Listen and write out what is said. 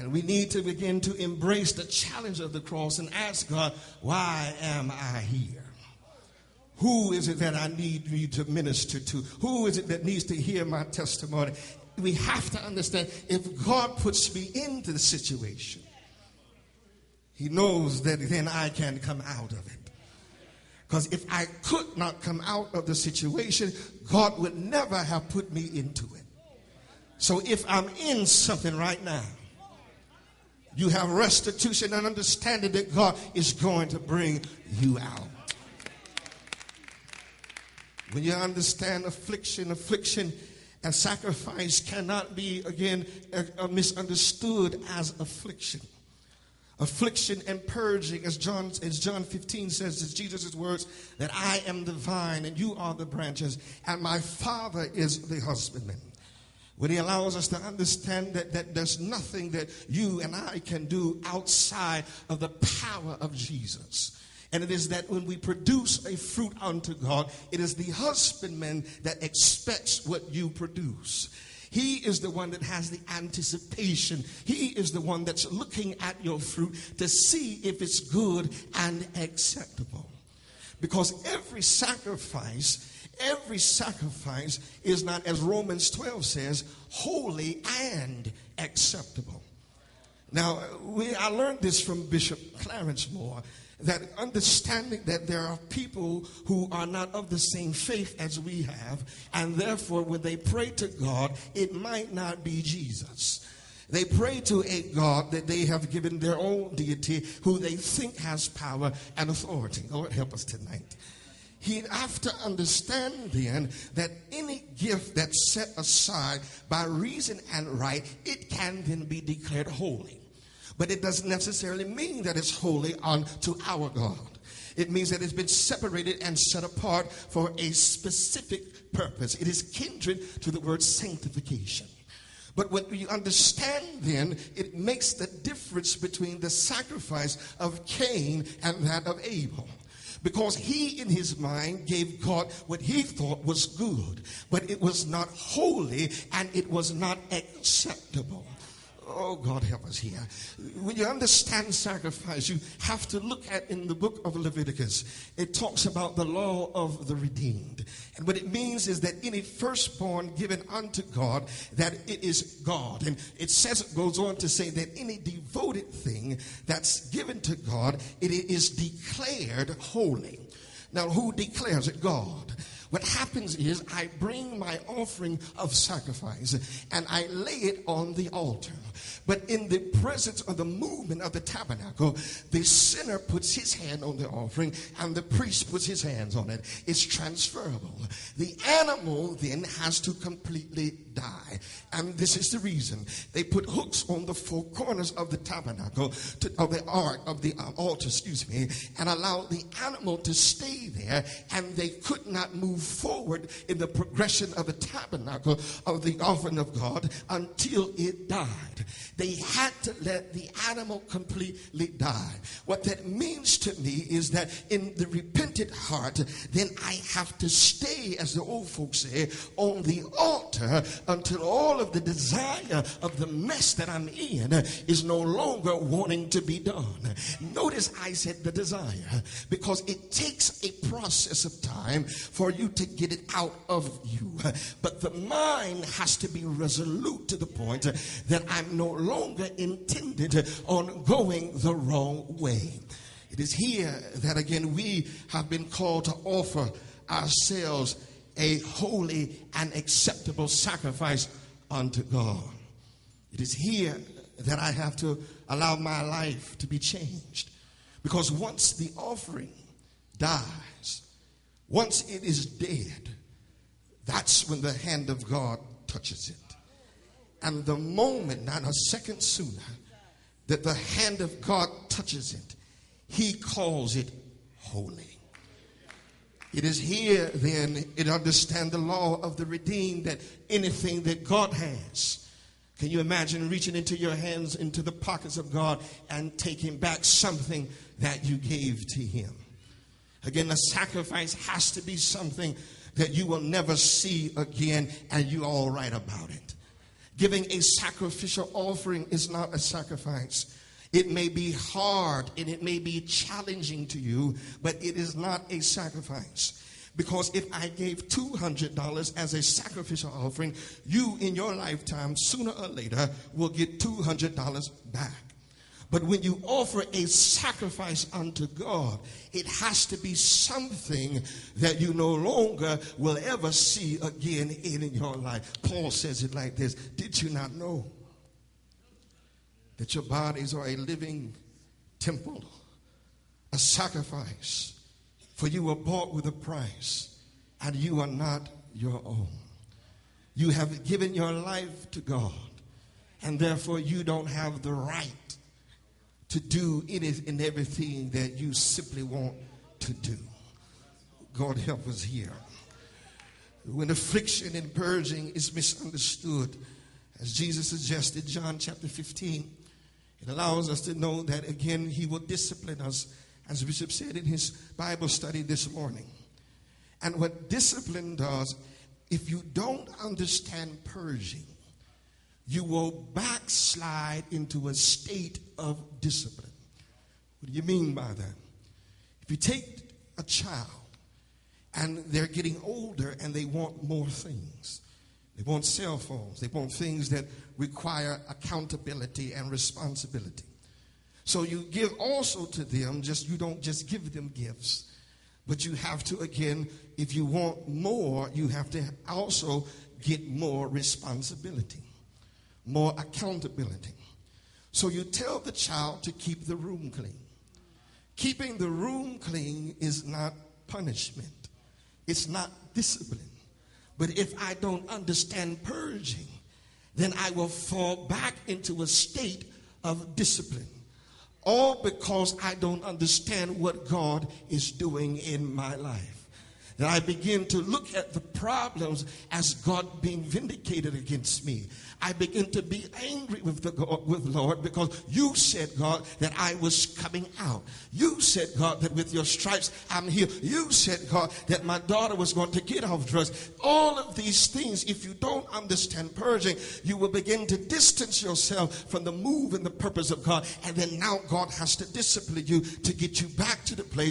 And we need to begin to embrace the challenge of the cross and ask God, why am I here? Who is it that I need to minister to? Who is it that needs to hear my testimony? We have to understand, if God puts me into the situation, he knows that then I can come out of it. Because if I could not come out of the situation, God would never have put me into it. So if I'm in something right now, you have restitution and understanding that God is going to bring you out. When you understand affliction and sacrifice cannot be, again, misunderstood as affliction. Affliction and purging, as John 15 says, is Jesus' words, that I am the vine and you are the branches, and my Father is the husbandman. When he allows us to understand that there's nothing that you and I can do outside of the power of Jesus. And it is that when we produce a fruit unto God, it is the husbandman that expects what you produce. He is the one that has the anticipation. He is the one that's looking at your fruit to see if it's good and acceptable. Because every sacrifice is not, as Romans 12 says, holy and acceptable. Now, I learned this from Bishop Clarence Moore, that understanding that there are people who are not of the same faith as we have, and therefore when they pray to God, it might not be Jesus. They pray to a God that they have given their own deity, who they think has power and authority. Lord, help us tonight. He'd have to understand then that any gift that's set aside by reason and right, it can then be declared holy. But it doesn't necessarily mean that it's holy unto our God. It means that it's been separated and set apart for a specific purpose. It is kindred to the word sanctification. But when you understand then, it makes the difference between the sacrifice of Cain and that of Abel. Because he, in his mind, gave God what he thought was good, but it was not holy and it was not acceptable. Oh, God help us here. When you understand sacrifice, you have to look at, in the book of Leviticus, it talks about the law of the redeemed. And what it means is that any firstborn given unto God, that it is God. And it says, it goes on to say that any devoted thing that's given to God, it is declared holy. Now, who declares it? God. What happens is I bring my offering of sacrifice and I lay it on the altar. But in the presence of the movement of the tabernacle, the sinner puts his hand on the offering and the priest puts his hands on it. It's transferable. The animal then has to completely die. And this is the reason. They put hooks on the four corners of the tabernacle, of the ark, of the altar, and allow the animal to stay there, and they could not move forward in the progression of the tabernacle of the offering of God until it died. They had to let the animal completely die. What that means to me is that in the repentant heart, then I have to stay, as the old folks say, on the altar until all of the desire of the mess that I'm in is no longer wanting to be done. Notice I said the desire, because it takes a process of time for you to get it out of you. But the mind has to be resolute to the point that I'm no longer intended on going the wrong way. It is here that again we have been called to offer ourselves a holy and acceptable sacrifice unto God. It is here that I have to allow my life to be changed. Because once the offering dies, once it is dead, that's when the hand of God touches it. And the moment, not a second sooner, that the hand of God touches it, he calls it holy. It is here then, it understand the law of the redeemed, that anything that God has, can you imagine reaching into your hands into the pockets of God and taking back something that you gave to him? Again, the sacrifice has to be something that you will never see again, and you're all right about it. Giving a sacrificial offering is not a sacrifice. It may be hard and it may be challenging to you, but it is not a sacrifice. Because if I gave $200 as a sacrificial offering, you in your lifetime, sooner or later, will get $200 back. But when you offer a sacrifice unto God, it has to be something that you no longer will ever see again in your life. Paul says it like this: did you not know that your bodies are a living temple, a sacrifice? For you were bought with a price, and you are not your own. You have given your life to God, and therefore you don't have the right to do anything and everything that you simply want to do. God help us here. When affliction and purging is misunderstood, as Jesus suggested, John chapter 15, it allows us to know that again he will discipline us, as Bishop said in his Bible study this morning. And what discipline does, if you don't understand purging, you will backslide into a state of discipline. What do you mean by that? If you take a child and they're getting older and they want more things, they want cell phones, they want things that require accountability and responsibility. So you give also to them, you don't just give them gifts, but you have to, again, if you want more, you have to also get more responsibility, more accountability. So you tell the child to keep the room clean. Keeping the room clean is not punishment. It's not discipline. But if I don't understand purging, then I will fall back into a state of discipline. All because I don't understand what God is doing in my life. That I begin to look at the problems as God being vindicated against me. I begin to be angry with Lord, because you said, God, that I was coming out. You said, God, that with your stripes I'm healed. You said, God, that my daughter was going to get off drugs. All of these things, if you don't understand purging, you will begin to distance yourself from the move and the purpose of God. And then now God has to discipline you to get you back to the place